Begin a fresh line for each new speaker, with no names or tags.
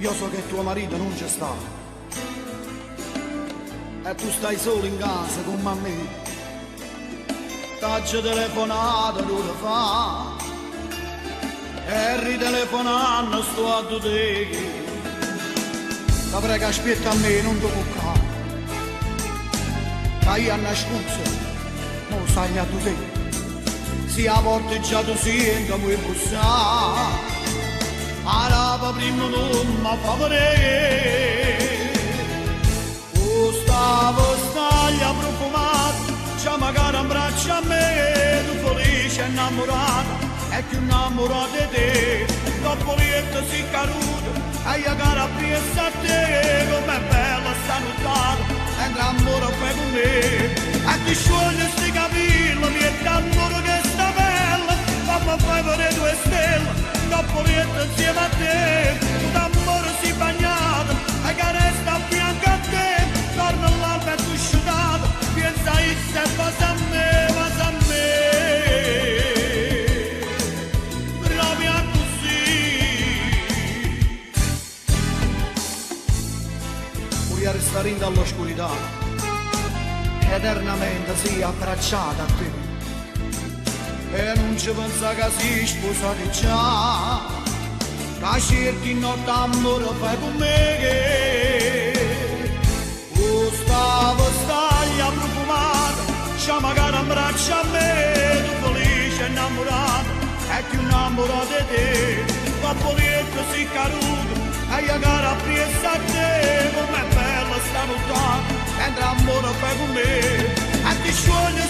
Io so che tuo marito non c'è sta e tu stai solo in casa con mamma. T'ho telefonato 2 ore fa e ritelefonando sto a te. La prega aspetta a me, non ti buccare. Che io hanno scusa, non sai a te. Se a volte già tu senti come bussare. Araba prima non mi fa vedere. Stavo staglia profumato, c'è magari un braccio a me, tu felice innamorata, e più innamorato di te. Dopo lieto si caduto, e io cara pensa a te, com'è bella sta nottata, e d'amore fai con me. E ti scioglie sti capelli, mi è d'amore che sta bella, mamma fai vedere 2 stelle. Dopo lieto insieme a te, d'amore si bagnato, e che resta a fianco a te, torna all'alba e tu sciutato, pensa se vas a me, proprio così. Voglio restare in dall'oscurità, eternamente si abbracciata a te. E non ci pensa che si sposati già, che cerchi notte amore fai con me. Stavo staglia profumata, c'è magari un braccio a me, tu felice innamorato, e più innamorato di te. Dopo lieto si caduto, e io cara pensa a te, com'è bella sta nottata, e d'amore fai con me. E ti scioglie